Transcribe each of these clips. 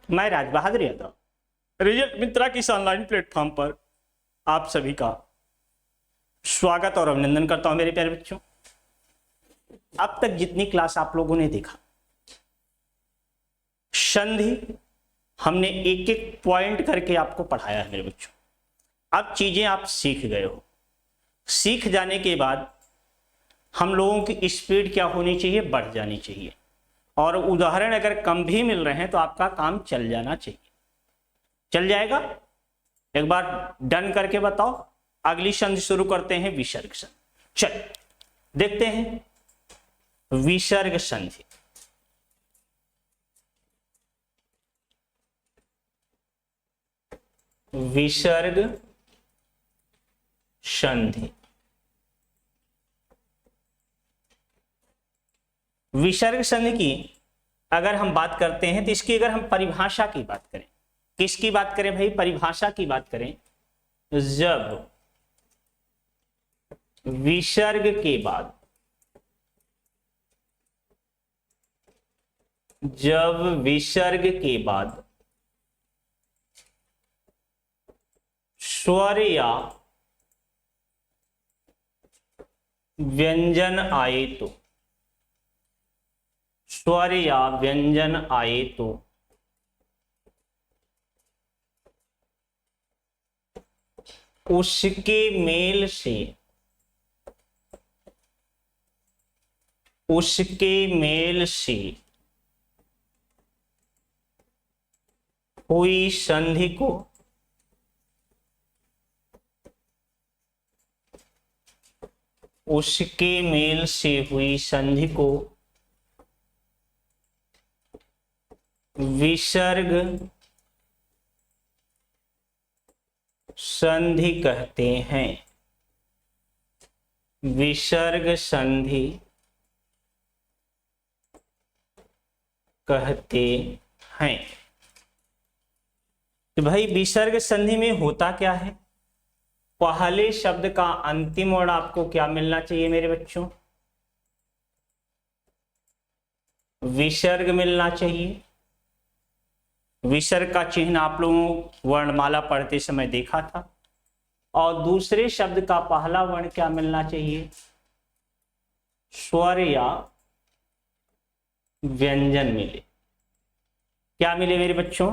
मैं राज बहादुर यादव रिजल्ट मित्रा की इस ऑनलाइन प्लेटफॉर्म पर आप सभी का स्वागत और अभिनंदन करता हूं मेरे प्यारे बच्चों। अब तक जितनी क्लास आप लोगों ने देखा, संधि हमने एक एक पॉइंट करके आपको पढ़ाया है मेरे बच्चों। अब चीजें आप सीख गए हो। सीख जाने के बाद हम लोगों की स्पीड क्या होनी चाहिए, बढ़ जानी चाहिए, और उदाहरण अगर कम भी मिल रहे हैं तो आपका काम चल जाना चाहिए। चल जाएगा? एक बार डन करके बताओ। अगली संधि शुरू करते हैं, विसर्ग संधि। चल देखते हैं विसर्ग संधि। विसर्ग संधि। विसर्ग संधि की अगर हम बात करते हैं तो इसकी अगर हम परिभाषा की बात करें, किसकी बात करें भाई? परिभाषा की बात करें। जब विसर्ग के बाद स्वर या व्यंजन आए तो, स्वर या व्यंजन आए तो उसके मेल से हुई संधि को विसर्ग संधि कहते हैं। विसर्ग संधि कहते हैं। तो भाई विसर्ग संधि में होता क्या है? पहले शब्द का अंतिम वर्ण आपको क्या मिलना चाहिए मेरे बच्चों? विसर्ग मिलना चाहिए। विसर्ग का चिन्ह आप लोगों वर्णमाला पढ़ते समय देखा था। और दूसरे शब्द का पहला वर्ण क्या मिलना चाहिए? स्वर या व्यंजन मिले। क्या मिले मेरे बच्चों?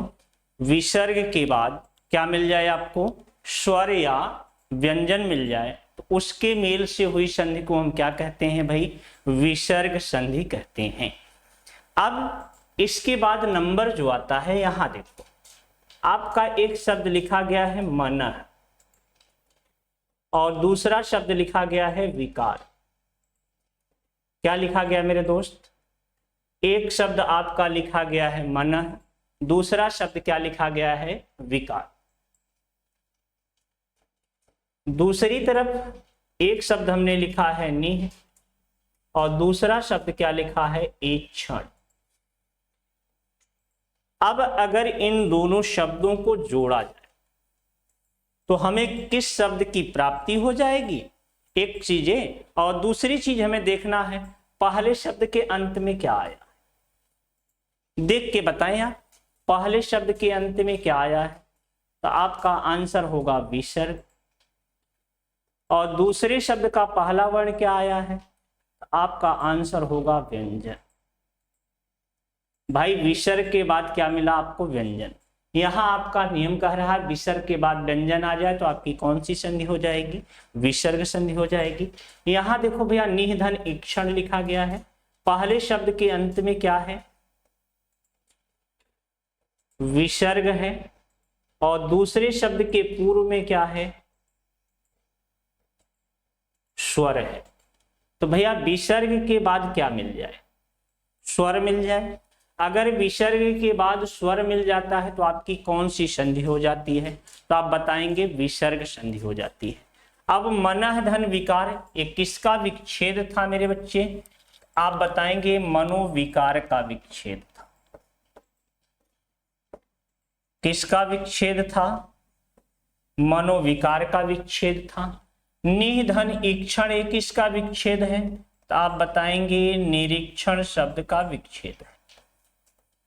विसर्ग के बाद क्या मिल जाए आपको? स्वर या व्यंजन मिल जाए तो उसके मेल से हुई संधि को हम क्या कहते हैं भाई? विसर्ग संधि कहते हैं। अब इसके बाद नंबर जो आता है, यहां देखो आपका एक शब्द लिखा गया है मनः और दूसरा शब्द लिखा गया है विकार। क्या लिखा गया मेरे दोस्त? एक शब्द आपका लिखा गया है मनः, दूसरा शब्द क्या लिखा गया है? विकार। दूसरी तरफ एक शब्द हमने लिखा है निह और दूसरा शब्द क्या लिखा है? ऐक्षण। अब अगर इन दोनों शब्दों को जोड़ा जाए तो हमें किस शब्द की प्राप्ति हो जाएगी? एक चीज है, और दूसरी चीज हमें देखना है पहले शब्द के अंत में क्या आया। देख के बताएं आप, पहले शब्द के अंत में क्या आया है? तो आपका आंसर होगा विसर्ग। और दूसरे शब्द का पहला वर्ण क्या आया है? तो आपका आंसर होगा व्यंजन। भाई विसर्ग के बाद क्या मिला आपको? व्यंजन। यहां आपका नियम कह रहा है विसर्ग के बाद व्यंजन आ जाए तो आपकी कौन सी संधि हो जाएगी? विसर्ग संधि हो जाएगी। यहां देखो भैया निह धन ऐक्षण लिखा गया है। पहले शब्द के अंत में क्या है? विसर्ग है और दूसरे शब्द के पूर्व में क्या है? स्वर है। तो भैया विसर्ग के बाद क्या मिल जाए? स्वर मिल जाए। अगर विसर्ग के बाद स्वर मिल जाता है तो आपकी कौन सी संधि हो जाती है? तो आप बताएंगे विसर्ग संधि हो जाती है। अब मनः धन विकार, ये किसका विच्छेद था मेरे बच्चे? आप बताएंगे मनोविकार का विच्छेद था। किसका विच्छेद था? मनोविकार का विच्छेद था। निह धन ऐक्षण एक किसका विच्छेद है? तो आप बताएंगे निरीक्षण शब्द का विच्छेद है।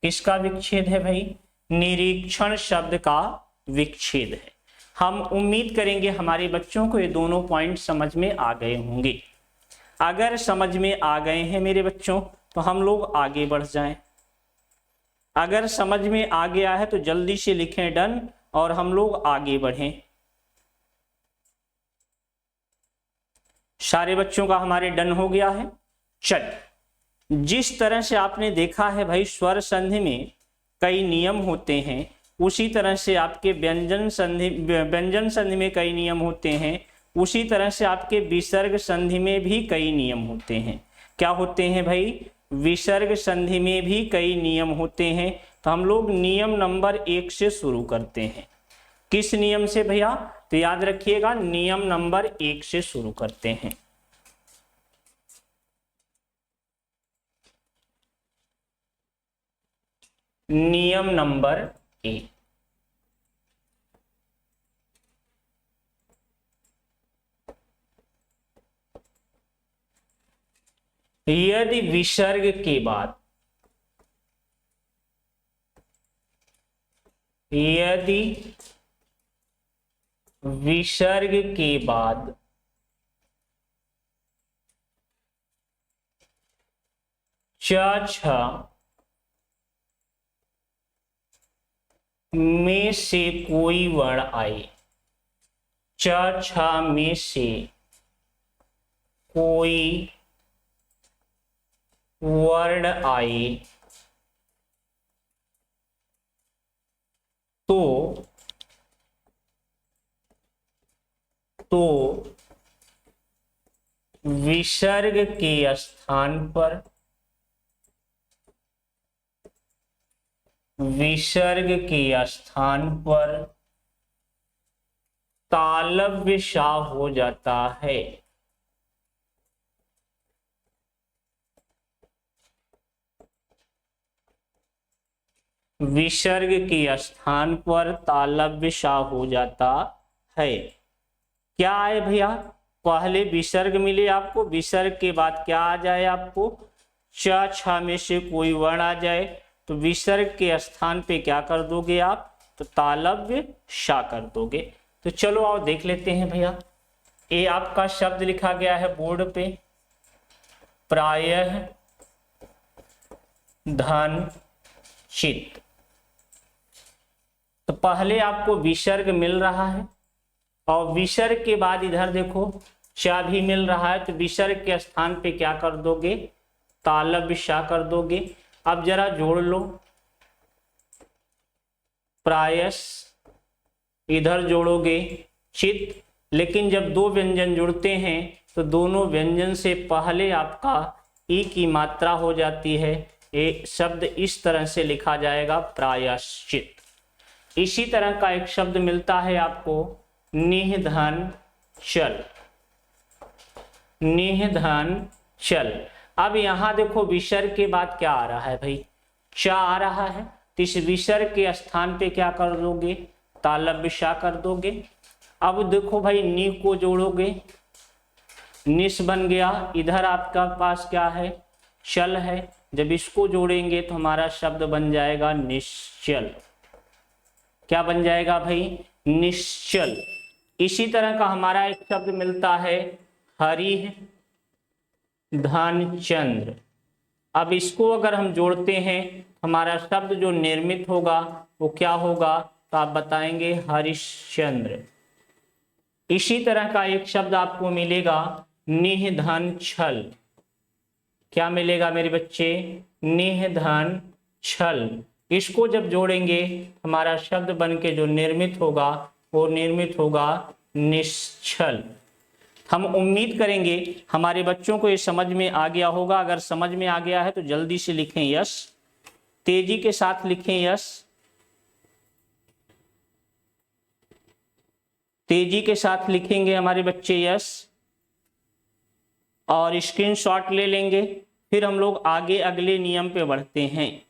किसका विच्छेद है भाई? निरीक्षण शब्द का विच्छेद है। हम उम्मीद करेंगे हमारे बच्चों को ये दोनों पॉइंट समझ में आ गए होंगे। अगर समझ में आ गए हैं मेरे बच्चों तो हम लोग आगे बढ़ जाएं। अगर समझ में आ गया है तो जल्दी से लिखें डन और हम लोग आगे बढ़ें। सारे बच्चों का हमारे डन हो गया है। चल, जिस तरह से आपने देखा है भाई स्वर संधि में कई नियम होते हैं, उसी तरह से आपके व्यंजन संधि में कई नियम होते हैं, उसी तरह से आपके विसर्ग संधि में भी कई नियम होते हैं। क्या होते हैं भाई? विसर्ग संधि में भी कई नियम होते हैं। तो हम लोग नियम नंबर 1 से शुरू करते हैं। किस नियम से भैया? तो याद रखिएगा नियम नंबर 1 से शुरू करते हैं। नियम नंबर 1, यदि विसर्ग के बाद च छ में से कोई वर्ण आए, च छ में से कोई वर्ण आए तो विसर्ग के स्थान पर तालव्य सा हो जाता है। विसर्ग के स्थान पर तालव्य सा हो जाता है। क्या है भैया? पहले विसर्ग मिले आपको, विसर्ग के बाद क्या आ जाए आपको? च छ में से कोई वर्ण आ जाए तो विसर्ग के स्थान पे क्या कर दोगे आप? तो तालव्य सा कर दोगे। तो चलो आओ देख लेते हैं भैया। ये आपका शब्द लिखा गया है बोर्ड पे, प्रायः धन चित। तो पहले आपको विसर्ग मिल रहा है और विसर्ग के बाद इधर देखो चा भी मिल रहा है, तो विसर्ग के स्थान पे क्या कर दोगे? तालव्य सा कर दोगे। अब जरा जोड़ लो, प्रायस इधर जोड़ोगे चित, लेकिन जब दो व्यंजन जुड़ते हैं तो दोनों व्यंजन से पहले आपका ई की मात्रा हो जाती है। ये शब्द इस तरह से लिखा जाएगा प्रायश्चित। इसी तरह का एक शब्द मिलता है आपको निधन चल, निधन चल। अब यहां देखो विसर्ग के बाद क्या आ रहा है भाई? चा आ रहा है, तो इस विसर्ग के स्थान पे क्या कर दोगे? तालव्य सा कर दोगे। अब देखो भाई नी को जोड़ोगे, निस बन गया। इधर आपका पास क्या है? चल है। जब इसको जोड़ेंगे तो हमारा शब्द बन जाएगा निश्चल। क्या बन जाएगा भाई? निश्चल। इसी तरह का हमारा एक शब्द मिलता है हरि धन चंद्र। अब इसको अगर हम जोड़ते हैं हमारा शब्द जो निर्मित होगा वो क्या होगा? तो आप बताएंगे हरिश्चंद्र। इसी तरह का एक शब्द आपको मिलेगा निधन छल। क्या मिलेगा मेरे बच्चे? निधन छल। इसको जब जोड़ेंगे हमारा शब्द बन के जो निर्मित होगा वो निर्मित होगा निश्चल। हम उम्मीद करेंगे हमारे बच्चों को ये समझ में आ गया होगा। अगर समझ में आ गया है तो जल्दी से लिखें यस, तेजी के साथ लिखें यस, तेजी के साथ लिखेंगे हमारे बच्चे यस, और स्क्रीनशॉट ले लेंगे। फिर हम लोग आगे अगले नियम पे बढ़ते हैं।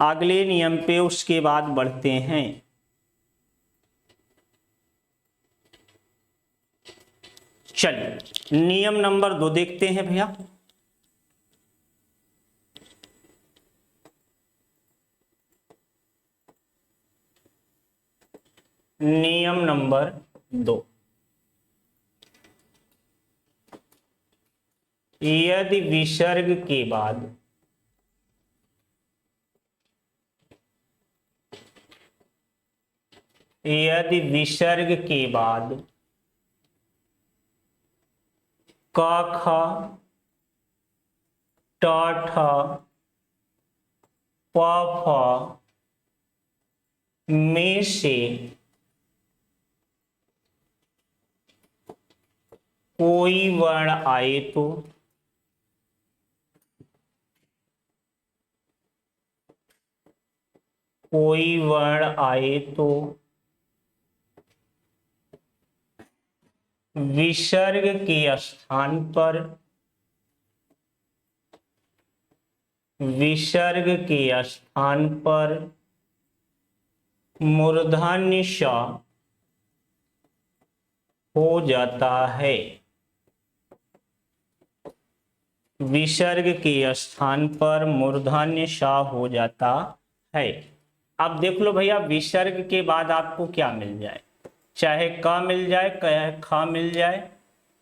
अगले नियम पे उसके बाद बढ़ते हैं। चलिए नियम नंबर 2 देखते हैं भैया। नियम नंबर 2, यदि विसर्ग के बाद क ख ट ठ प फ में से कोई वर्ण आए तो विसर्ग के स्थान पर मूर्धन्य ष हो जाता है। विसर्ग के स्थान पर मूर्धन्य ष हो जाता है। अब देख लो भैया, विसर्ग के बाद आपको क्या मिल जाए, चाहे क मिल जाए, चाहे ख मिल जाए,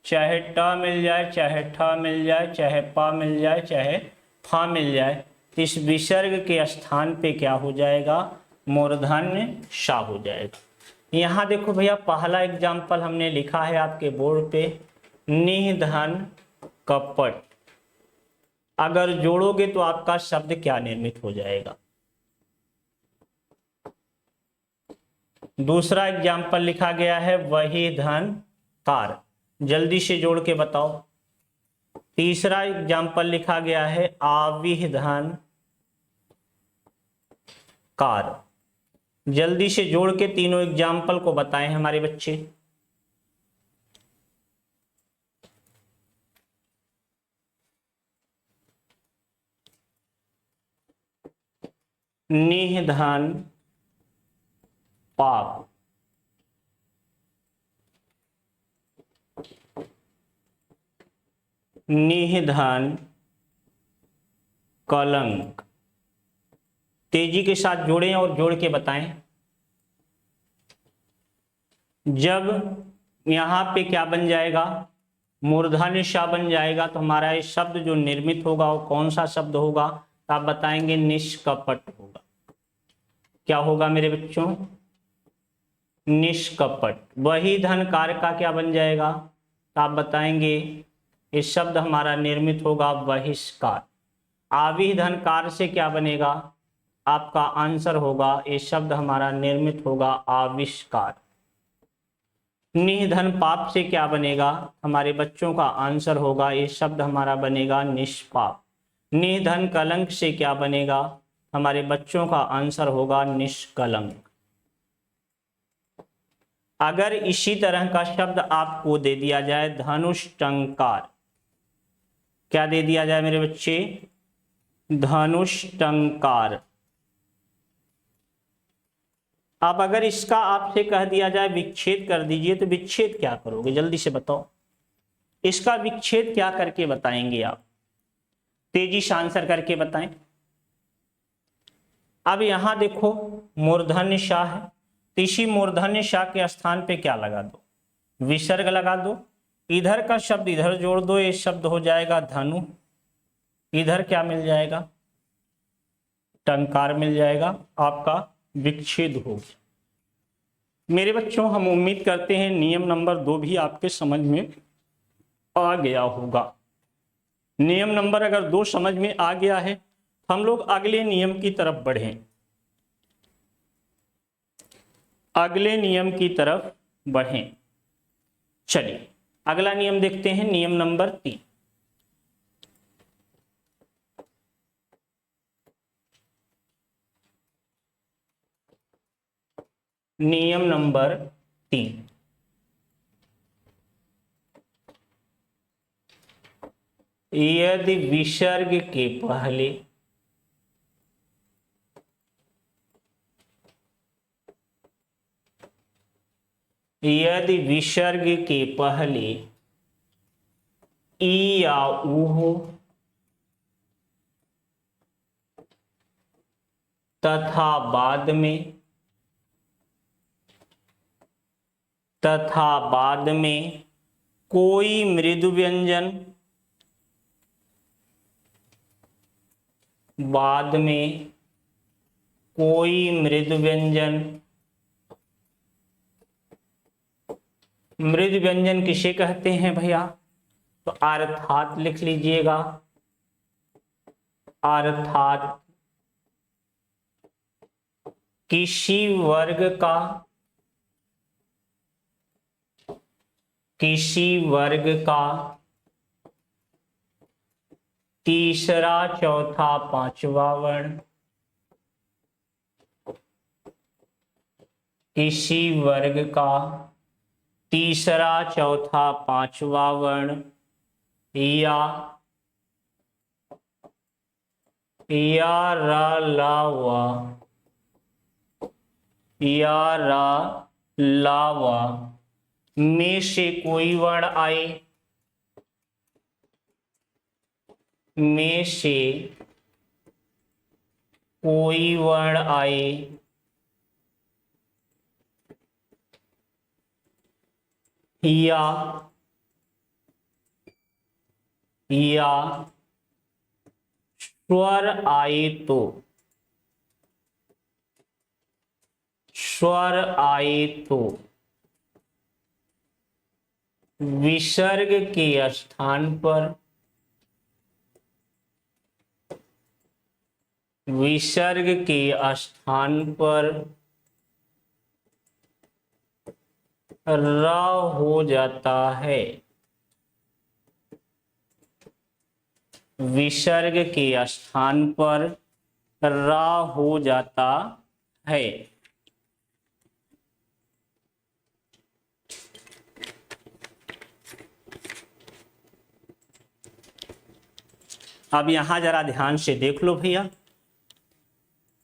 चाहे ट मिल जाए, चाहे ठ मिल जाए, चाहे प मिल जाए, चाहे फ मिल जाए, तो इस विसर्ग के स्थान पे क्या हो जाएगा, मूर्धन्य ष हो जाएगा। यहाँ देखो भैया, पहला एग्जाम्पल हमने लिखा है आपके बोर्ड पे, निधन कपट। अगर जोड़ोगे तो आपका शब्द क्या निर्मित हो जाएगा। दूसरा एग्जाम्पल लिखा गया है वही धन कार, जल्दी से जोड़ के बताओ। तीसरा एग्जाम्पल लिखा गया है आविह धन कार, जल्दी से जोड़ के तीनों एग्जाम्पल को बताएं हमारे बच्चे। निधन पाप, निधन कलंक। तेजी के साथ जोड़ें और जोड़ के बताएं। जब यहां पे क्या बन जाएगा, मूर्धन्य ष बन जाएगा, तो हमारा ये शब्द जो निर्मित होगा वो कौन सा शब्द होगा, तो आप बताएंगे निष्कपट होगा। क्या होगा मेरे बच्चों, निष्कपट। वही धन कार का क्या बन जाएगा, तो आप बताएंगे ये शब्द हमारा निर्मित होगा बहिष्कार। आविह धन कार से क्या बनेगा, आपका आंसर होगा ये शब्द हमारा निर्मित होगा आविष्कार। निधन पाप से क्या बनेगा, हमारे बच्चों का आंसर होगा ये शब्द हमारा बनेगा निष्पाप। निधन कलंक से क्या बनेगा, हमारे बच्चों का आंसर होगा निष्कलंक। अगर इसी तरह का शब्द आपको दे दिया जाए धनुष्टंकार, क्या दे दिया जाए मेरे बच्चे, धनुष्टंकार। अब अगर इसका आपसे कह दिया जाए विच्छेद कर दीजिए, तो विच्छेद क्या करोगे, जल्दी से बताओ। इसका विच्छेद क्या करके बताएंगे आप, तेजी से आंसर करके बताएं। अब यहां देखो मूर्धन्य ष है, तो इसी मूर्धन्य ष के स्थान पे क्या लगा दो, विसर्ग लगा दो। इधर का शब्द इधर जोड़ दो, ये शब्द हो जाएगा धनु। इधर क्या मिल जाएगा, टंकार मिल जाएगा, आपका विच्छेद हो गया। मेरे बच्चों, हम उम्मीद करते हैं नियम नंबर 2 भी आपके समझ में आ गया होगा। नियम नंबर अगर 2 समझ में आ गया है, हम लोग अगले नियम की तरफ बढ़ें। अगले नियम की तरफ बढ़ें। चलिए अगला नियम देखते हैं, नियम नंबर 3। नियम नंबर 3, यदि विसर्ग के पहले ई या ऊ हो तथा बाद में तथा बाद में कोई मृदु व्यंजन, बाद में कोई मृदु व्यंजन। मृदु व्यंजन किसे कहते हैं भैया? तो अर्थात लिख लीजिएगा, अर्थात किसी वर्ग का, किसी वर्ग का तीसरा चौथा पांचवा वर्ण, किसी वर्ग का तीसरा चौथा पांचवा वर्ण या रा ला वा, या रा ला वा में से कोई वर्ण आए, में से कोई वर्ण आए या स्वर आए तो, स्वर आए तो विसर्ग के स्थान पर, विसर्ग के स्थान पर र हो जाता है, विसर्ग के स्थान पर र हो जाता है। अब यहां जरा ध्यान से देख लो भैया,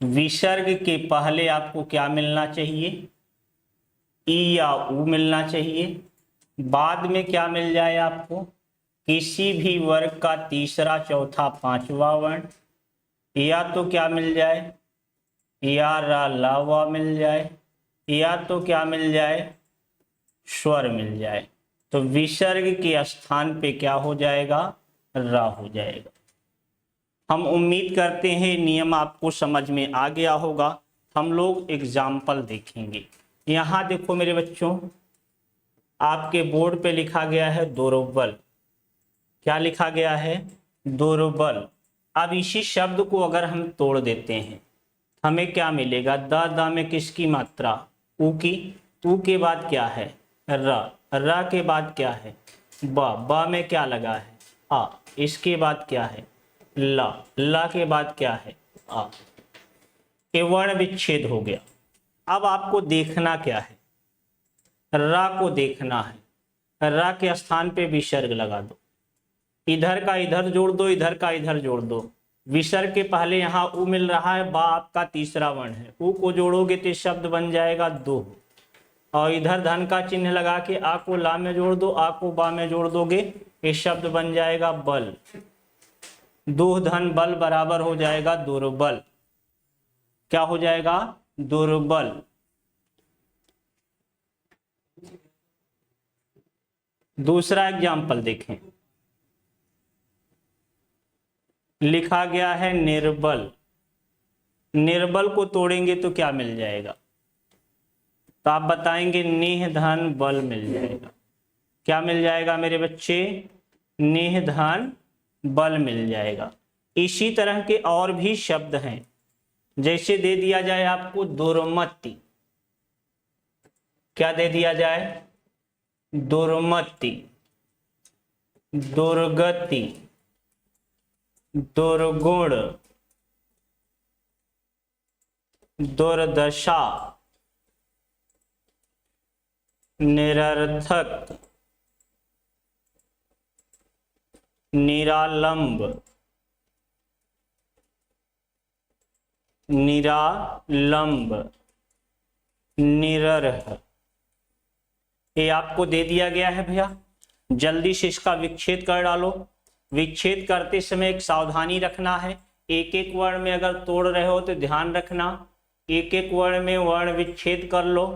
विसर्ग के पहले आपको क्या मिलना चाहिए? ई या ऊ मिलना चाहिए। बाद में क्या मिल जाए आपको? किसी भी वर्ग का तीसरा चौथा पांचवा वर्ण, या तो क्या मिल जाए? या रा ला वा मिल जाए, या तो क्या मिल जाए? स्वर मिल जाए। तो विसर्ग के स्थान पे क्या हो जाएगा? रा हो जाएगा। हम उम्मीद करते हैं नियम आपको समझ में आ गया होगा। हम लोग एग्जाम्पल देखेंगे। यहाँ देखो मेरे बच्चों, आपके बोर्ड पे लिखा गया है दुर्बल। क्या लिखा गया है? दुर्बल। अब इसी शब्द को अगर हम तोड़ देते हैं, हमें क्या मिलेगा? द में किसकी मात्रा? ऊ की। ऊ के बाद क्या है? र। र के बाद क्या है? ब में क्या लगा है? आ। इसके बाद क्या है? ला। ला के बाद क्या है? आ। ये वर्ण विच्छेद हो गया। अब आपको देखना क्या है? रा को देखना है। रा के स्थान पे विसर्ग लगा दो, इधर का इधर जोड़ दो, इधर का इधर जोड़ दो। विसर्ग के पहले यहाँ ऊ मिल रहा है, बा आपका तीसरा वर्ण है। ऊ को जोड़ोगे तो शब्द बन जाएगा दो, और इधर धन का चिन्ह लगा के आ को ला में जोड़ दो, आ को बा में जोड़ दोगे, ये शब्द बन जाएगा बल। दो धन बल बराबर हो जाएगा दुर्बल। क्या हो जाएगा? दुर्बल। दूसरा एग्जाम्पल देखें, लिखा गया है निर्बल। निर्बल को तोड़ेंगे तो क्या मिल जाएगा? तो आप बताएंगे निह धन बल मिल जाएगा। क्या मिल जाएगा मेरे बच्चे? निह धन बल मिल जाएगा। इसी तरह के और भी शब्द हैं, जैसे दे दिया जाए आपको दुर्मति। क्या दे दिया जाए? दुर्मति, दुर्गति, दुर्गुण, दुर्दशा, निरर्थक, निरालंब, निरालंब, निरर्ह। ये आपको दे दिया गया है भैया। जल्दी से इसका विच्छेद कर डालो। विच्छेद करते समय एक सावधानी रखना है, एक एक वर्ण में अगर तोड़ रहे हो तो ध्यान रखना, एक एक वर्ण में वर्ण विच्छेद कर लो।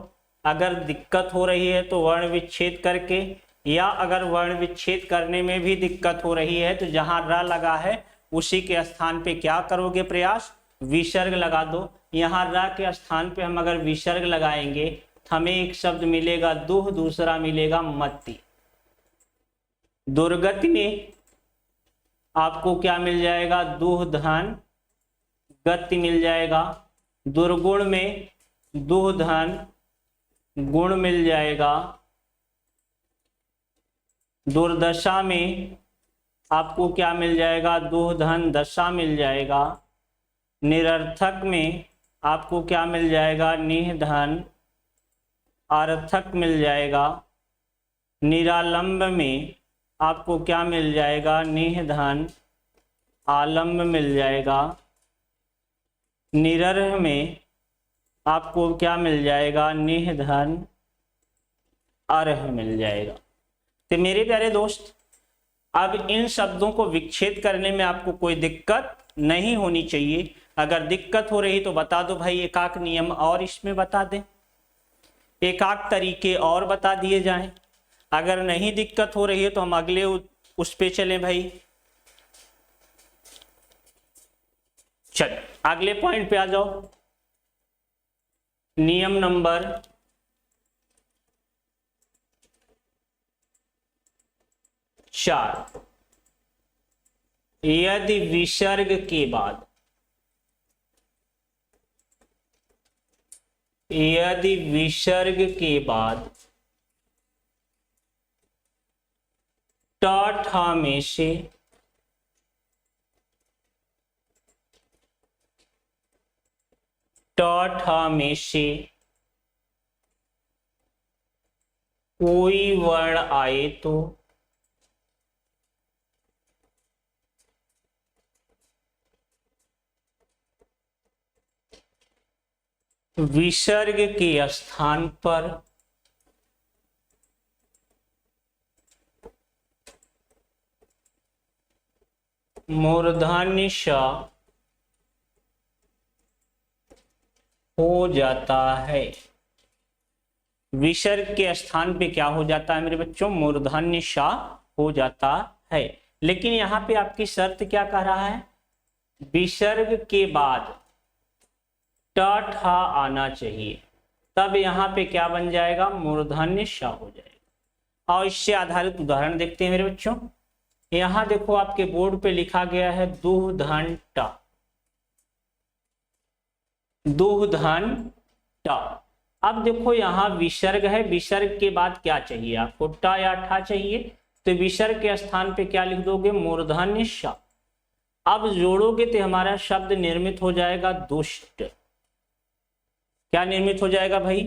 अगर दिक्कत हो रही है तो वर्ण विच्छेद करके, या अगर वर्ण विच्छेद करने में भी दिक्कत हो रही है तो जहां र लगा है उसी के स्थान पे क्या करोगे प्रयास, विसर्ग लगा दो। यहाँ र के स्थान पे हम अगर विसर्ग लगाएंगे तो हमें एक शब्द मिलेगा दुह, दूसरा मिलेगा मति। दुर्गति में आपको क्या मिल जाएगा, दुह धन गति मिल जाएगा। दुर्गुण में दुह धन गुण मिल जाएगा। दुर्दशा में आपको क्या मिल जाएगा, दुह धन दशा मिल जाएगा। निरर्थक में आपको क्या मिल जाएगा, निह धन अर्थक मिल जाएगा। निरालंब में आपको क्या मिल जाएगा, निह धन आलंब मिल जाएगा। निरर्ह में आपको क्या मिल जाएगा, निह धन अर्ह मिल जाएगा। तो मेरे प्यारे दोस्त, अब इन शब्दों को विच्छेद करने में आपको कोई दिक्कत नहीं होनी चाहिए। अगर दिक्कत हो रही तो बता दो भाई, एकाक नियम और इसमें बता दें, एकाक तरीके और बता दिए जाएं। अगर नहीं दिक्कत हो रही है तो हम अगले उस पे चलें भाई। चल अगले पॉइंट पे आ जाओ। नियम नंबर 4, यदि विसर्ग के बाद, यदि विसर्ग के बाद ट ठ में से ट ठ में से कोई वर्ण आए तो विसर्ग के स्थान पर मूर्धन्य ष हो जाता है। विसर्ग के स्थान पे क्या हो जाता है मेरे बच्चों, मूर्धन्य ष हो जाता है। लेकिन यहां पे आपकी शर्त क्या कह रहा है, विसर्ग के बाद ट ठ आना चाहिए, तब यहां पे क्या बन जाएगा, मूर्धन्य ष हो जाएगा। और इससे आधारित उदाहरण देखते हैं मेरे बच्चों। यहां देखो आपके बोर्ड पे लिखा गया है दुह धन ट, दुह धन ट। अब देखो यहाँ विसर्ग है, विसर्ग के बाद क्या चाहिए आपको, ट या ठ चाहिए, तो विसर्ग के स्थान पे क्या लिख दोगे, मूर्धन्य ष। अब जोड़ोगे तो हमारा शब्द निर्मित हो जाएगा दुष्ट। क्या निर्मित हो जाएगा भाई,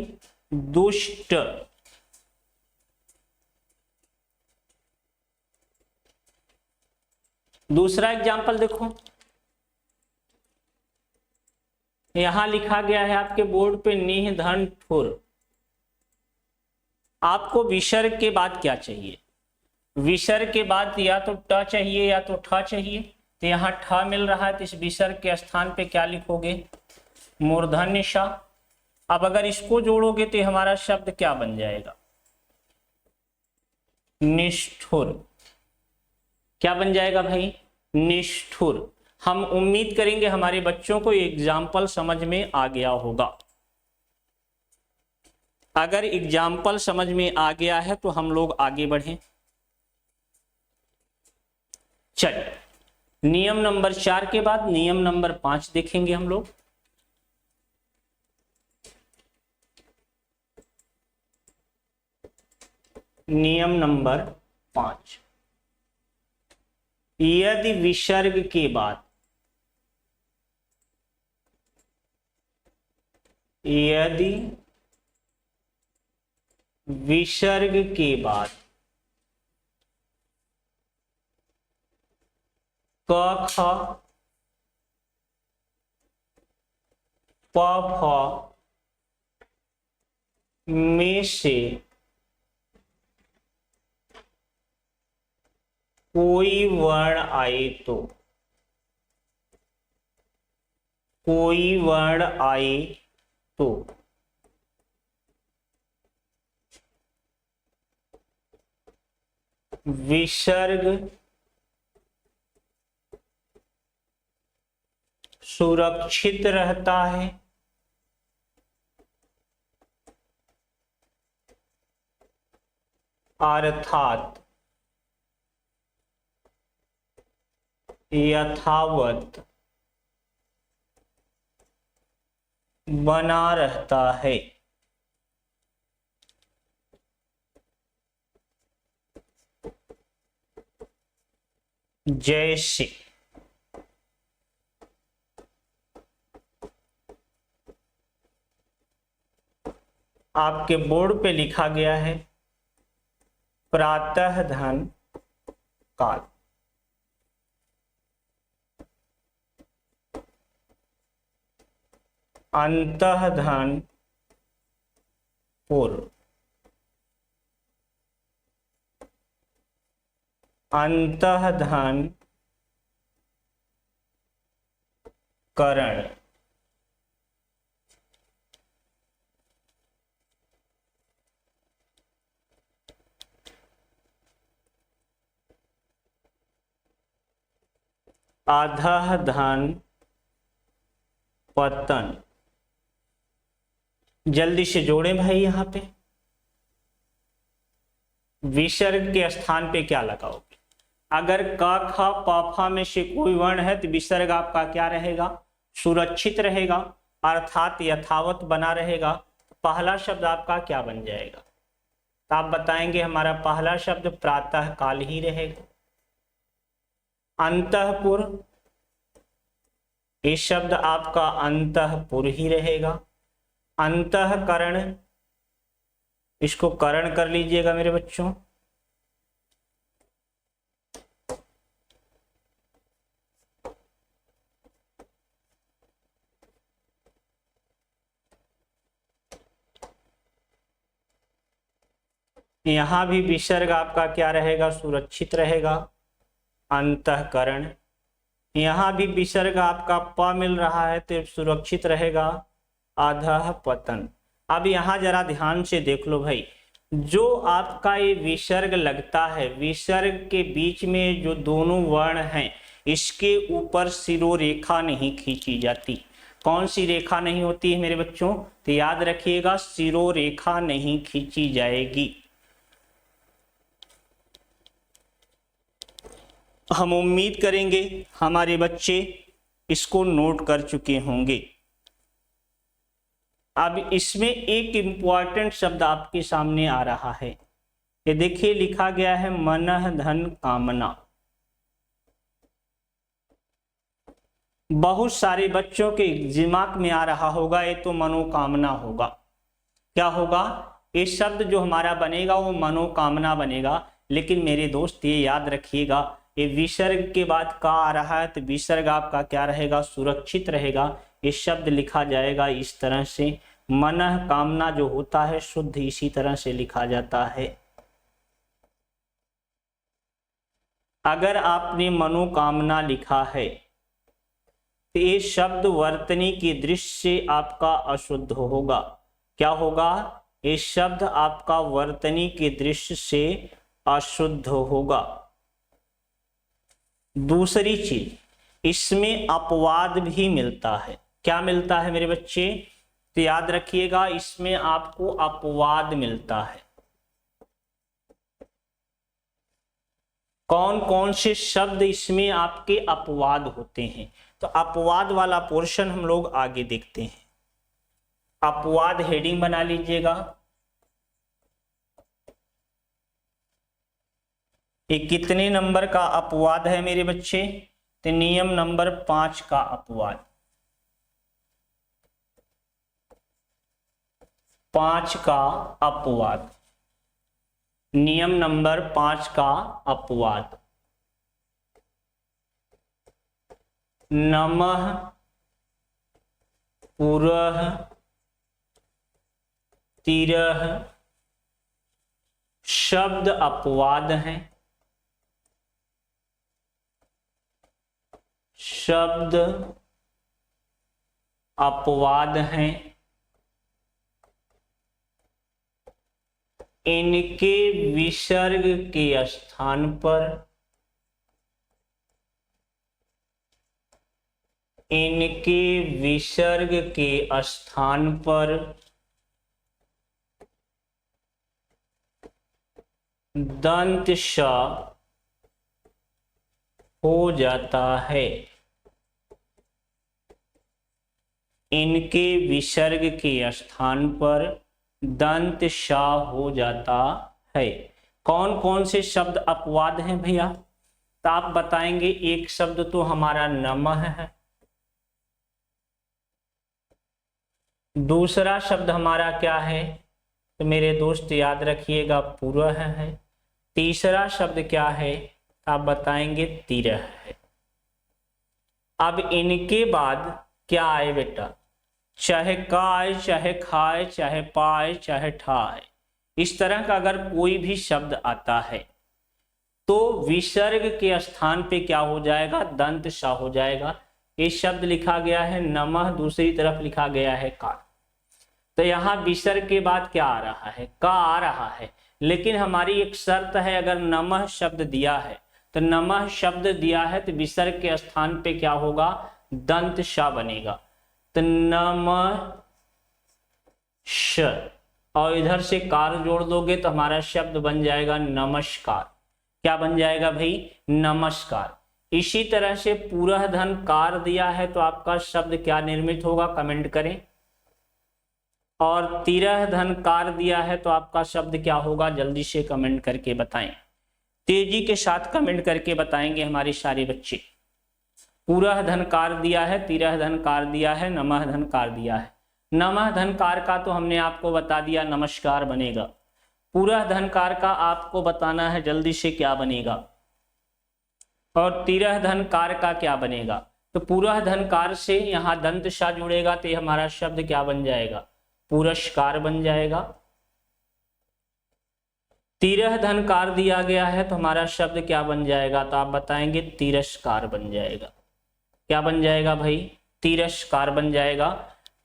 दुष्ट। दूसरा एग्जाम्पल देखो, यहां लिखा गया है आपके बोर्ड पे निह धन ठुर। आपको विसर्ग के बाद क्या चाहिए, विसर्ग के बाद या तो ट चाहिए या तो ठ चाहिए। तो यहाँ ठ मिल रहा है तो इस विसर्ग के स्थान पे क्या लिखोगे, मूर्धन्य ष। अब अगर इसको जोड़ोगे तो हमारा शब्द क्या बन जाएगा, निष्ठुर। क्या बन जाएगा भाई, निष्ठुर। हम उम्मीद करेंगे हमारे बच्चों को एग्जाम्पल समझ में आ गया होगा। अगर एग्जाम्पल समझ में आ गया है तो हम लोग आगे बढ़ें। चलिए नियम नंबर 4 के बाद नियम नंबर 5 देखेंगे हम लोग। नियम नंबर 5, यदि विसर्ग के बाद, यदि विसर्ग के बाद क ख प फ में से कोई वर्ण आए तो, कोई वर्ण आए तो विसर्ग सुरक्षित रहता है, अर्थात यथावत बना रहता है। जैसे आपके बोर्ड पे लिखा गया है प्रातः धन काल, अंतः धन पूर्व, अंतः धन करण, अधः धन पतन। जल्दी से जोड़ें भाई, यहां पे विसर्ग के स्थान पे क्या लगाओगे? अगर क ख प फ में से कोई वर्ण है तो विसर्ग आपका क्या रहेगा? सुरक्षित रहेगा, अर्थात यथावत बना रहेगा। पहला शब्द आपका क्या बन जाएगा? तो आप बताएंगे हमारा पहला शब्द प्रातः काल ही रहेगा। अंतःपुर, ये शब्द आपका अंतःपुर ही रहेगा। अंतःकरण, इसको करण कर लीजिएगा मेरे बच्चों। यहां भी विसर्ग आपका क्या रहेगा? सुरक्षित रहेगा, अंतःकरण। यहां भी विसर्ग आपका प मिल रहा है तो सुरक्षित रहेगा, अधः पतन। अब यहां जरा ध्यान से देख लो भाई, जो आपका ये विसर्ग लगता है, विसर्ग के बीच में जो दोनों वर्ण हैं इसके ऊपर सिरोरेखा नहीं खींची जाती। कौन सी रेखा नहीं होती है मेरे बच्चों? तो याद रखिएगा, सिरोरेखा नहीं खींची जाएगी। हम उम्मीद करेंगे हमारे बच्चे इसको नोट कर चुके होंगे। अब इसमें एक इंपॉर्टेंट शब्द आपके सामने आ रहा है, ये देखिए लिखा गया है मनः धन कामना। बहुत सारे बच्चों के दिमाग में आ रहा होगा ये तो मनोकामना होगा। क्या होगा? ये शब्द जो हमारा बनेगा वो मनोकामना बनेगा। लेकिन मेरे दोस्त ये याद रखिएगा, ये विसर्ग के बाद का आ रहा है तो विसर्ग आपका क्या रहेगा? सुरक्षित रहेगा। ये शब्द लिखा जाएगा इस तरह से, मनः कामना जो होता है शुद्ध इसी तरह से लिखा जाता है। अगर आपने मनोकामना लिखा है तो ये शब्द वर्तनी की दृष्टि से आपका अशुद्ध होगा। क्या होगा? ये शब्द आपका वर्तनी की दृष्टि से अशुद्ध होगा। दूसरी चीज, इसमें अपवाद भी मिलता है। क्या मिलता है मेरे बच्चे? तो याद रखिएगा, इसमें आपको अपवाद मिलता है। कौन कौन से शब्द इसमें आपके अपवाद होते हैं? तो अपवाद वाला पोर्शन हम लोग आगे देखते हैं। अपवाद हेडिंग बना लीजिएगा। ये कितने नंबर का अपवाद है मेरे बच्चे? तो नियम नंबर 5 का अपवाद, 5 का अपवाद, नियम नंबर 5 का अपवाद। नमः पुरः तिरः शब्द अपवाद हैं। शब्द अपवाद हैं। इनके विसर्ग के स्थान पर, इनके विसर्ग के स्थान पर दंत श हो जाता है। इनके विसर्ग के स्थान पर दंत श हो जाता है। कौन कौन से शब्द अपवाद हैं भैया? तो आप बताएंगे एक शब्द तो हमारा नमः है, दूसरा शब्द हमारा क्या है तो मेरे दोस्त याद रखिएगा पुरः है, तीसरा शब्द क्या है आप बताएंगे तिरः है। अब इनके बाद क्या आए बेटा? चाहे काय, चाहे खाए, चाहे पाए, चाहे ठाए, इस तरह का अगर कोई भी शब्द आता है तो विसर्ग के स्थान पे क्या हो जाएगा? दंत श हो जाएगा। ये शब्द लिखा गया है नमः, दूसरी तरफ लिखा गया है का, तो यहाँ विसर्ग के बाद क्या आ रहा है? का आ रहा है। लेकिन हमारी एक शर्त है, अगर नमः शब्द दिया है तो नमः शब्द दिया है तो विसर्ग के स्थान पे क्या होगा? दंत श बनेगा। तो नमः श, और इधर से कार जोड़ दोगे तो हमारा शब्द बन जाएगा नमस्कार। क्या बन जाएगा भाई? नमस्कार। इसी तरह से पूरा धन कार दिया है तो आपका शब्द क्या निर्मित होगा? कमेंट करें। और तिरह धन कार दिया है तो आपका शब्द क्या होगा? जल्दी से कमेंट करके बताएं, तेजी के साथ कमेंट करके बताएंगे हमारे सारे बच्चे। पूरा धनकार दिया है, तिरह धनकार दिया है, नमः धनकार दिया है। नमः धनकार का तो हमने आपको बता दिया नमस्कार बनेगा। पूरा धनकार का आपको बताना है जल्दी से क्या बनेगा, और तिरह धनकार का क्या बनेगा। तो पूरा धनकार से यहाँ दंत श जुड़ेगा तो हमारा शब्द क्या बन जाएगा? पुरस्कार बन जाएगा। तिरह धनकार दिया गया है तो हमारा शब्द क्या बन जाएगा? तो आप बताएंगे तिरस्कार बन जाएगा। क्या बन जाएगा भाई? तिरस्कार बन जाएगा।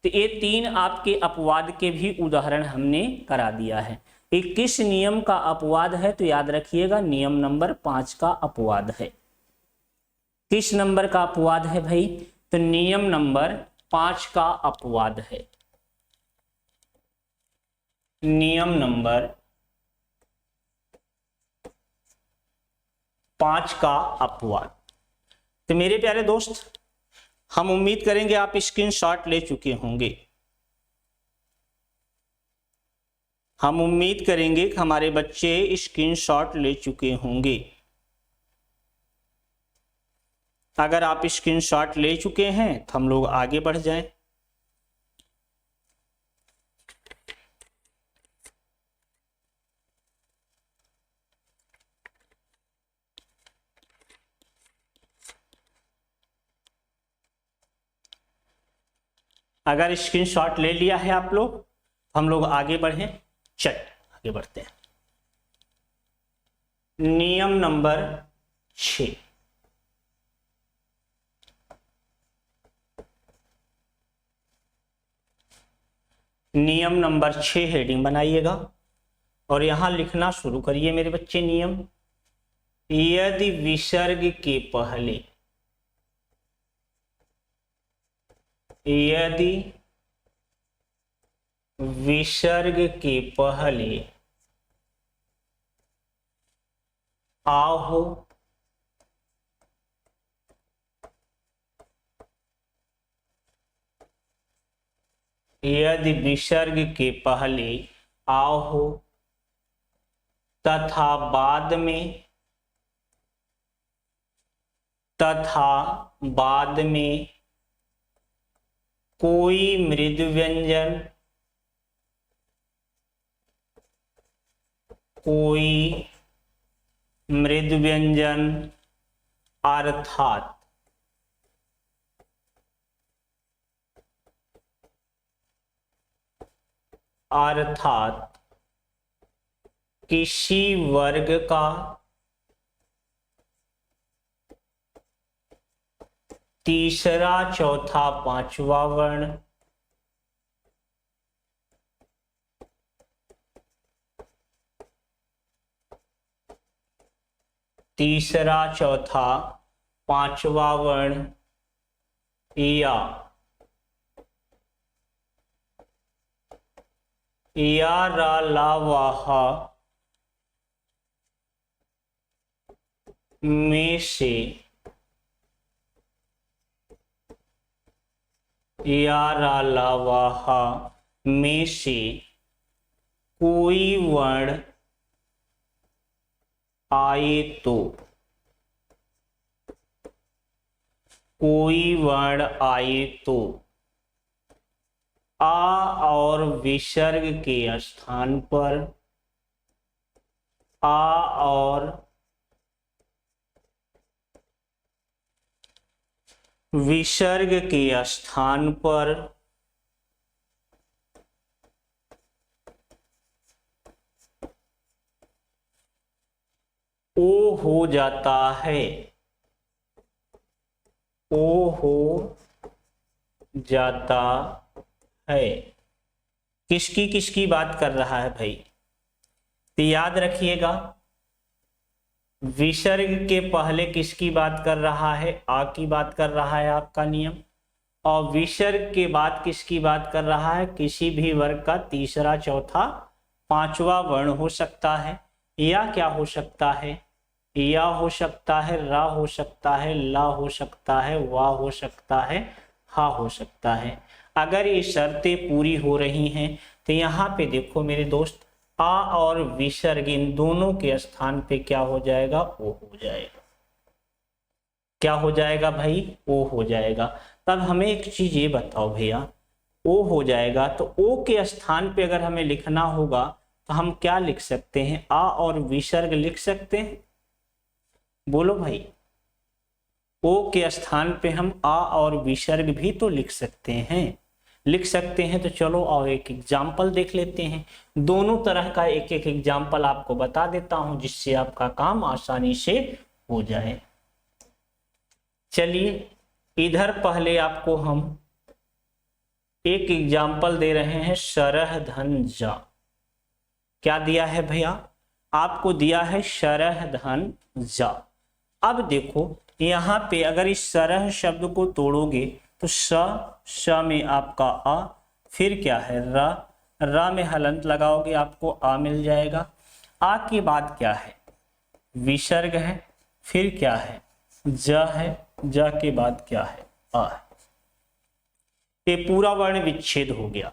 तो ये तीन आपके अपवाद के भी उदाहरण हमने करा दिया है। ये किस नियम का अपवाद है? तो याद रखिएगा नियम नंबर 5 का अपवाद है। किस नंबर का अपवाद है भाई? तो नियम नंबर 5 का अपवाद है। नियम नंबर 5 का अपवाद। तो मेरे प्यारे दोस्त, हम उम्मीद करेंगे आप स्क्रीनशॉट ले चुके होंगे। हम उम्मीद करेंगे कि हमारे बच्चे स्क्रीनशॉट ले चुके होंगे। अगर आप स्क्रीनशॉट ले चुके हैं तो हम लोग आगे बढ़ जाएं। अगर स्क्रीनशॉट ले लिया है आप लोग, हम लोग आगे बढ़ें। चल आगे बढ़ते हैं। नियम नंबर 6। नियम नंबर 6 हेडिंग बनाइएगा और यहां लिखना शुरू करिए मेरे बच्चे। नियम, यदि विसर्ग के पहले, यदि विसर्ग के पहले आ हो, यदि विसर्ग के पहले आ हो तथा बाद में, तथा बाद में कोई मृदु व्यंजन, कोई मृदु व्यंजन अर्थात किसी वर्ग का तीसरा, चौथा, पांचवा वर्ण तीसरा चौथा पांचवा वर्ण या रा ला वाहा में से या रा ला वाहा में से कोई वर्ण आए तो, कोई वर्ण आए तो आ और विसर्ग के स्थान पर, आ और विसर्ग के स्थान पर ओ हो जाता है, ओ हो जाता है। किसकी किसकी बात कर रहा है भाई? तो याद रखिएगा, विसर्ग के पहले किसकी बात कर रहा है? आ की बात कर रहा है आपका नियम। और विसर्ग के बाद किसकी बात कर रहा है? किसी भी वर्ग का तीसरा चौथा पांचवा वर्ण हो सकता है, या क्या हो सकता है? या हो सकता है, रा हो सकता है, ला हो सकता है, वा हो सकता है, हा हो सकता है। अगर ये शर्तें पूरी हो रही हैं तो यहाँ पे देखो मेरे दोस्त, आ और विसर्ग इन दोनों के स्थान पे क्या हो जाएगा? ओ हो जाएगा। क्या हो जाएगा भाई? ओ हो जाएगा। तब हमें एक चीज ये बताओ भैया, ओ हो जाएगा तो ओ के स्थान पे अगर हमें लिखना होगा तो हम क्या लिख सकते हैं? आ और विसर्ग लिख सकते हैं? बोलो भाई। ओ के स्थान पे हम आ और विसर्ग भी तो लिख सकते हैं, लिख सकते हैं। तो चलो और एक एग्जाम्पल देख लेते हैं। दोनों तरह का एक एक एग्जाम्पल आपको बता देता हूं जिससे आपका काम आसानी से हो जाए। चलिए इधर पहले आपको हम एक एग्जाम्पल दे रहे हैं, शरह धन जा। क्या दिया है भैया? आपको दिया है शरह धन जा। अब देखो यहाँ पे अगर इस सरह शब्द को तोड़ोगे तो श में आपका आ, फिर क्या है? रा में हलंत लगाओगे आपको आ मिल जाएगा। आ के बाद क्या है? विसर्ग है, फिर क्या है? ज है, ज के बाद क्या है? आ है। ये पूरा वर्ण विच्छेद हो गया।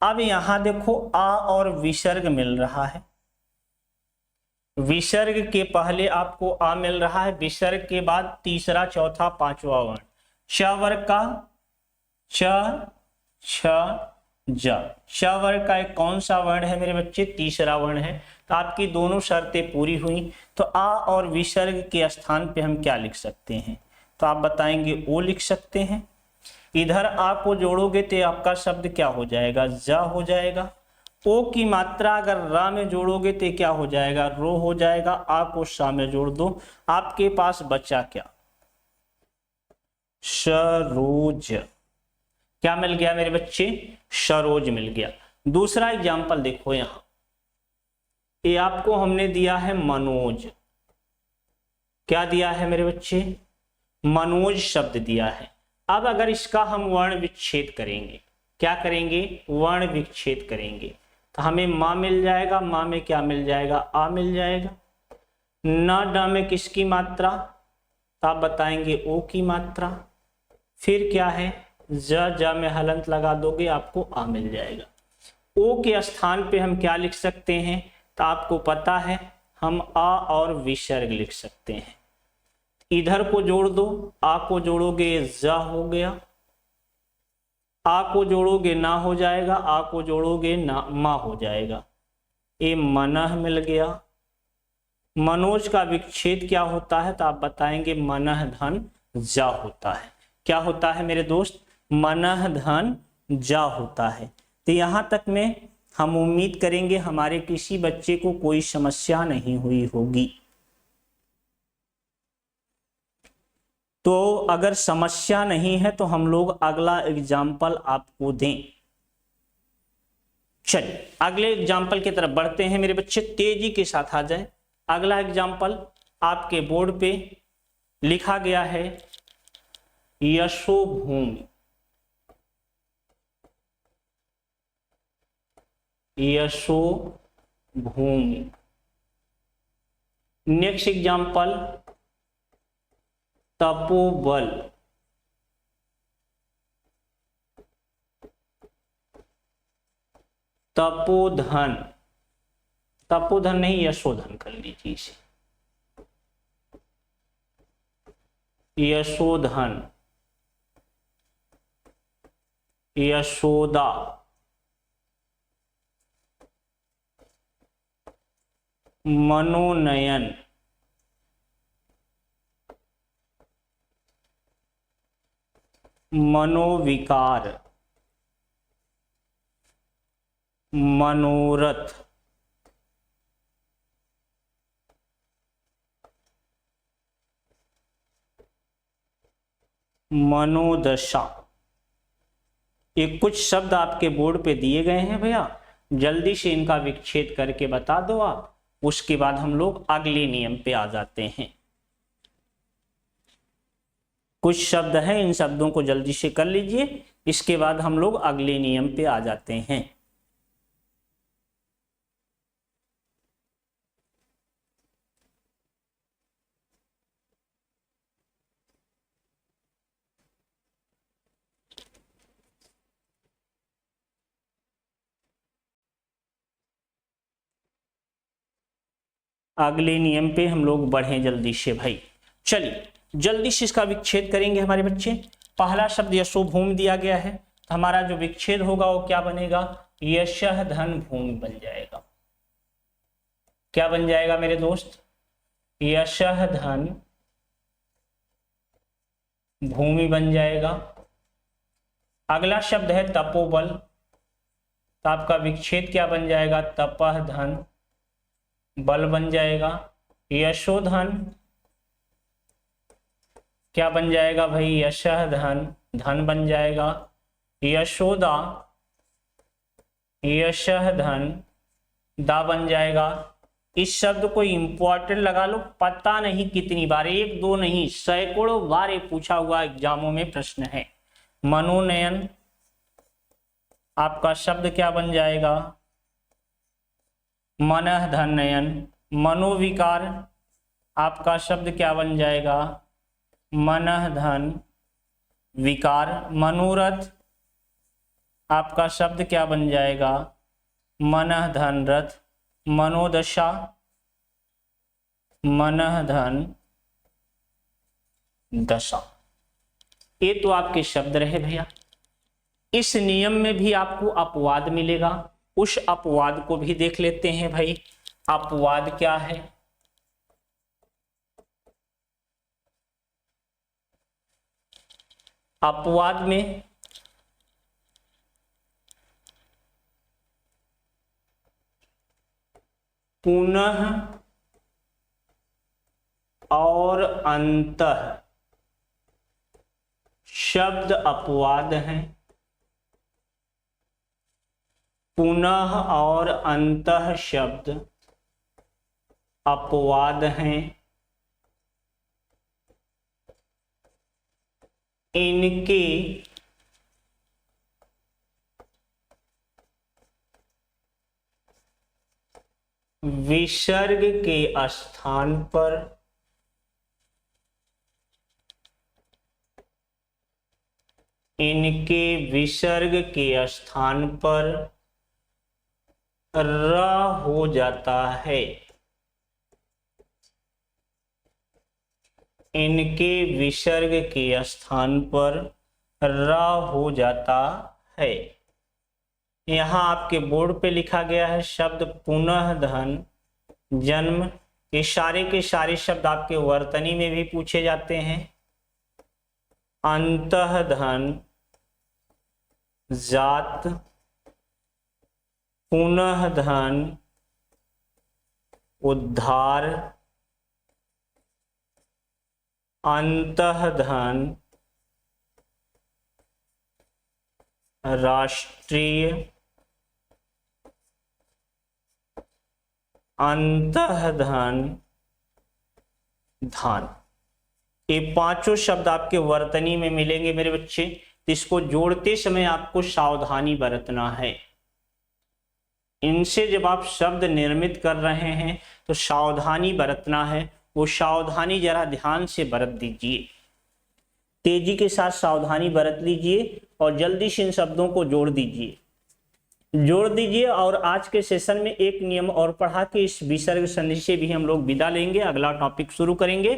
अब यहां देखो आ और विसर्ग मिल रहा है, विसर्ग के पहले आपको आ मिल रहा है, विसर्ग के बाद तीसरा चौथा पांचवा वर्ण श वर्ग का च छ ज। श वर्ग का एक कौन सा वर्ण है मेरे बच्चे? तीसरा वर्ण है। तो आपकी दोनों शर्तें पूरी हुई। तो आ और विसर्ग के स्थान पे हम क्या लिख सकते हैं? तो आप बताएंगे ओ लिख सकते हैं। इधर आ को जोड़ोगे तो आपका शब्द क्या हो जाएगा? ज हो जाएगा। ओ की मात्रा अगर रा में जोड़ोगे तो क्या हो जाएगा? रो हो जाएगा। आ को सा में जोड़ दो, आपके पास बचा क्या? सरोज। क्या मिल गया मेरे बच्चे? सरोज मिल गया। दूसरा एग्जाम्पल देखो यहां, ये आपको हमने दिया है मनोज। क्या दिया है मेरे बच्चे? मनोज शब्द दिया है। अब अगर इसका हम वर्ण विच्छेद करेंगे, क्या करेंगे? वर्ण विच्छेद करेंगे तो हमें मां मिल जाएगा। मां में क्या मिल जाएगा? आ मिल जाएगा। न ड में किसकी मात्रा? तो आप बताएंगे ओ की मात्रा। फिर क्या है? ज में हलंत लगा दोगे आपको आ मिल जाएगा। ओ के स्थान पे हम क्या लिख सकते हैं? तो आपको पता है हम आ और विसर्ग लिख सकते हैं। इधर को जोड़ दो, आ को जोड़ोगे ज हो गया, आ को जोड़ोगे ना हो जाएगा, आ को जोड़ोगे ना मा हो जाएगा। ये मनह मिल गया। मनोज का विच्छेद क्या होता है? तो आप बताएंगे मनह धन जा होता है। क्या होता है मेरे दोस्त? मनह धन जा होता है। तो यहां तक में हम उम्मीद करेंगे हमारे किसी बच्चे को कोई समस्या नहीं हुई होगी। तो अगर समस्या नहीं है तो हम लोग अगला एग्जाम्पल आपको दें। चलिए अगले एग्जाम्पल की तरफ बढ़ते हैं मेरे बच्चे, तेजी के साथ आ जाए। अगला एग्जाम्पल आपके बोर्ड पे लिखा गया है यशोभूमि। यशोभूमि। नेक्स्ट एग्जाम्पल तपोबल। तपोधन। तपोधन नहीं, यशोधन कर लीजिए इसे। यशोधन। यशोदा। मनोनयन। मनोविकार। मनोरथ। मनोदशा। ये कुछ शब्द आपके बोर्ड पे दिए गए हैं भैया, जल्दी से इनका विच्छेद करके बता दो आप, उसके बाद हम लोग अगले नियम पे आ जाते हैं। कुछ शब्द हैं, इन शब्दों को जल्दी से कर लीजिए, इसके बाद हम लोग अगले नियम पे आ जाते हैं। अगले नियम पे हम लोग बढ़े जल्दी से भाई। चलिए जल्दी से इसका विच्छेद करेंगे हमारे बच्चे। पहला शब्द यशोभूमि दिया गया है, तो हमारा जो विच्छेद होगा वो क्या बनेगा? यशः धन भूमि बन जाएगा। क्या बन जाएगा मेरे दोस्त? यशः धन भूमि बन जाएगा। अगला शब्द है तपोबल, तो आपका विच्छेद क्या बन जाएगा? तपः धन बल बन जाएगा। यशोधन क्या बन जाएगा भाई? यशः धन धन बन जाएगा। यशोदा यशः धन दा बन जाएगा। इस शब्द को इंपॉर्टेंट लगा लो, पता नहीं कितनी बार, एक दो नहीं सैकड़ों बार ये पूछा हुआ एग्जामों में प्रश्न है। मनोनयन आपका शब्द क्या बन जाएगा? मनः धन नयन। मनोविकार आपका शब्द क्या बन जाएगा? मनः धन विकार। मनोरथ आपका शब्द क्या बन जाएगा? मनः धन रथ। मनोदशा मनः धन दशा। ये तो आपके शब्द रहे भैया। इस नियम में भी आपको अपवाद मिलेगा, उस अपवाद को भी देख लेते हैं भाई। अपवाद क्या है? अपवाद में पुनः और अंतः शब्द अपवाद हैं। पुनः और अंतः शब्द अपवाद हैं। इनके विसर्ग के स्थान पर इनके विसर्ग के स्थान पर र हो जाता है। इनके विसर्ग के स्थान पर र हो जाता है। यहाँ आपके बोर्ड पे लिखा गया है शब्द पुनः धन जन्म। ये सारे के सारे शब्द आपके वर्तनी में भी पूछे जाते हैं। अंतः धन जात। पुनः धन उद्धार। अंतः धन राष्ट्रीय। अंतः धन धान। ये पांचों शब्द आपके वर्तनी में मिलेंगे मेरे बच्चे। तो इसको जोड़ते समय आपको सावधानी बरतना है। इनसे जब आप शब्द निर्मित कर रहे हैं तो सावधानी बरतना है। वो सावधानी जरा ध्यान से बरत दीजिए, तेजी के साथ सावधानी बरत लीजिए और जल्दी से इन शब्दों को जोड़ दीजिए। और आज के सेशन में एक नियम और पढ़ा के इस विसर्ग संधि से भी हम लोग विदा लेंगे, अगला टॉपिक शुरू करेंगे।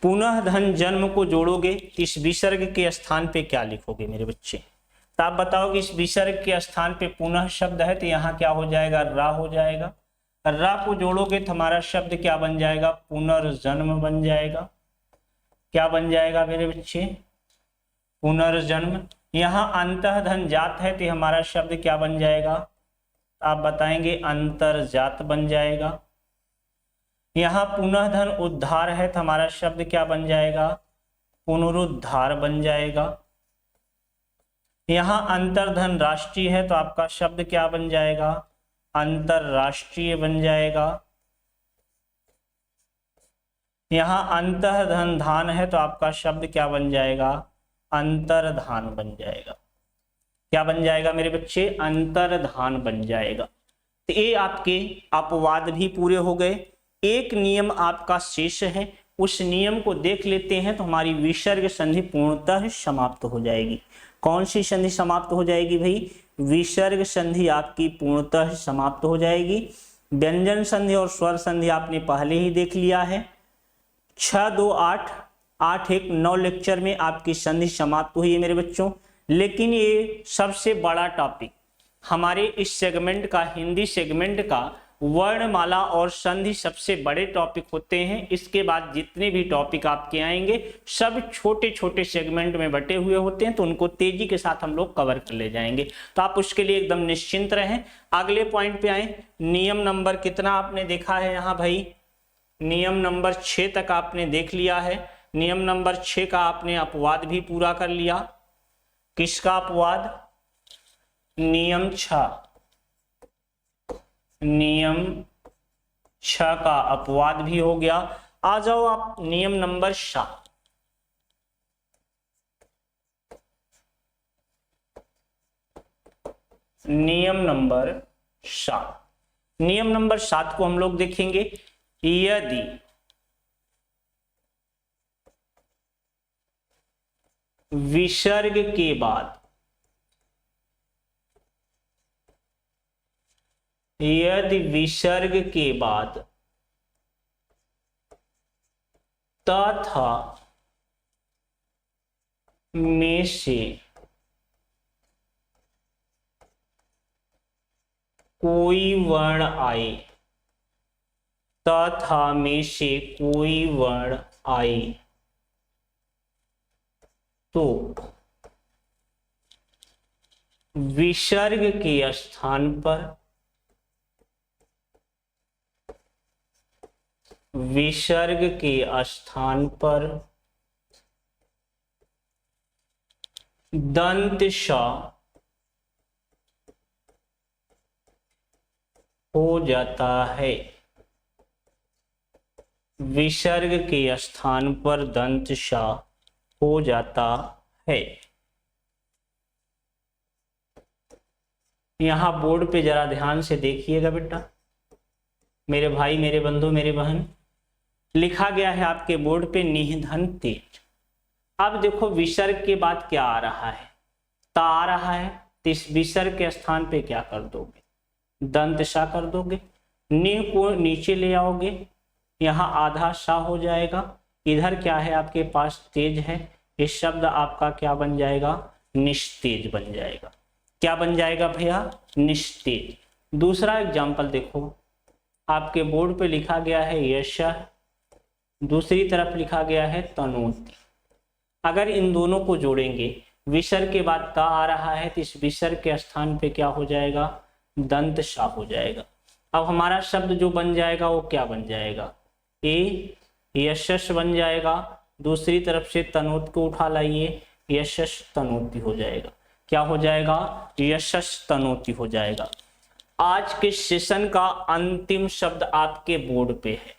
पुनः धन जन्म को जोड़ोगे तो इस विसर्ग के स्थान पे क्या लिखोगे मेरे बच्चे? तो आप बताओ कि इस विसर्ग के स्थान पे पुनः शब्द है तो यहाँ क्या हो जाएगा? रा हो जाएगा। रा को जोड़ोगे तो हमारा शब्द क्या बन जाएगा? पुनर्जन्म बन जाएगा। क्या बन जाएगा मेरे बच्चे? पुनर्जन्म। यहाँ अंतः धन जात है तो हमारा शब्द क्या बन जाएगा? आप बताएंगे अंतर्जात बन जाएगा। यहाँ पुनः धन उद्धार है तो हमारा शब्द क्या बन जाएगा? पुनरुद्धार बन जाएगा। यहाँ अंतर्धन राष्ट्रीय है तो आपका शब्द क्या बन जाएगा? अंतरराष्ट्रीय बन जाएगा। यहाँ अंतः धन धान है तो आपका शब्द क्या बन जाएगा? अंतर्धान बन जाएगा। क्या बन जाएगा मेरे बच्चे? अंतर्धान बन जाएगा। तो ये आपके अपवाद भी पूरे हो गए। एक नियम आपका शेष है, उस नियम को देख लेते हैं तो हमारी विसर्ग संधि पूर्णतः समाप्त हो जाएगी। कौन सी संधि समाप्त हो जाएगी भाई? विसर्ग संधि आपकी पूर्णतः समाप्त हो जाएगी। व्यंजन संधि और स्वर संधि आपने पहले ही देख लिया है। 6, 2, 8, 8, 1, 9 लेक्चर में आपकी संधि समाप्त हुई है मेरे बच्चों। लेकिन ये सबसे बड़ा टॉपिक हमारे इस सेगमेंट का, हिंदी सेगमेंट का, वर्णमाला और संधि सबसे बड़े टॉपिक होते हैं। इसके बाद जितने भी टॉपिक आपके आएंगे सब छोटे छोटे सेगमेंट में बटे हुए होते हैं, तो उनको तेजी के साथ हम लोग कवर कर ले जाएंगे। तो आप उसके लिए एकदम निश्चिंत रहें। अगले पॉइंट पे आए। नियम नंबर कितना आपने देखा है यहाँ भाई? नियम नंबर 6 तक आपने देख लिया है। नियम नंबर 6 का आपने अपवाद भी पूरा कर लिया। किसका अपवाद? नियम 6। नियम 6 का अपवाद भी हो गया। आ जाओ आप नियम नंबर 7। नियम नंबर 7। नियम नंबर 7 को हम लोग देखेंगे। यदि विसर्ग के बाद, यदि विसर्ग के बाद तथा में से कोई वर्ण आए, तथा में से कोई वर्ण आए तो विसर्ग के स्थान पर, विसर्ग के स्थान पर दंत श हो जाता है। विसर्ग के स्थान पर दंत श हो जाता है। यहां बोर्ड पे जरा ध्यान से देखिएगा बेटा, मेरे भाई, मेरे बंधु, मेरे बहन। लिखा गया है आपके बोर्ड पे निधन तेज। अब देखो विसर्ग के बाद क्या आ रहा है? ता आ रहा है, तो इस विसर्ग के स्थान पे क्या कर दोगे? दंत सा कर दोगे। नी को नीचे ले आओगे, यहाँ आधा सा हो जाएगा। इधर क्या है आपके पास? तेज है। इस शब्द आपका क्या बन जाएगा? निस्तेज बन जाएगा। क्या बन जाएगा भैया? निस्तेज। दूसरा एग्जाम्पल देखो, आपके बोर्ड पे लिखा गया है यश, दूसरी तरफ लिखा गया है तनोति। अगर इन दोनों को जोड़ेंगे, विसर्ग के बाद ता आ रहा है तो इस विसर्ग के स्थान पे क्या हो जाएगा? दंत सा हो जाएगा। अब हमारा शब्द जो बन जाएगा वो क्या बन जाएगा? ए यशस बन जाएगा। दूसरी तरफ से तनोत को उठा लाइए, यशस तनोति हो जाएगा। क्या हो जाएगा? यशस तनोति हो जाएगा। आज के सेशन का अंतिम शब्द आपके बोर्ड पे है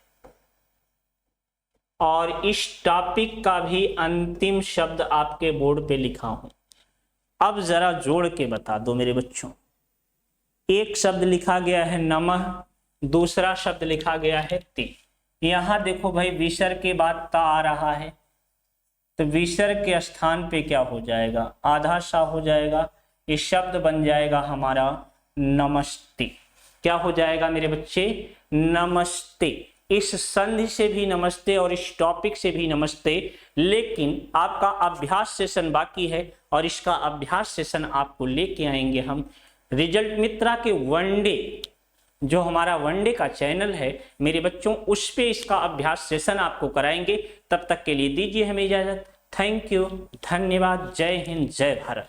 और इस टॉपिक का भी अंतिम शब्द आपके बोर्ड पे लिखा हूं। अब जरा जोड़ के बता दो मेरे बच्चों। एक शब्द लिखा गया है नमः, दूसरा शब्द लिखा गया है ते। यहां देखो भाई विसर्ग के बाद ता आ रहा है, तो विसर्ग के स्थान पे क्या हो जाएगा, आधा सा हो जाएगा। ये शब्द बन जाएगा हमारा नमस्ते। क्या हो जाएगा मेरे बच्चे, नमस्ते। इस संधि से भी नमस्ते और इस टॉपिक से भी नमस्ते, लेकिन आपका अभ्यास सेशन बाकी है और इसका अभ्यास सेशन आपको लेके आएंगे हम रिजल्ट मित्रा के वनडे, जो हमारा वनडे का चैनल है मेरे बच्चों, उस पे इसका अभ्यास सेशन आपको कराएंगे। तब तक के लिए दीजिए हमें इजाजत। थैंक यू, धन्यवाद, जय हिंद, जय भारत।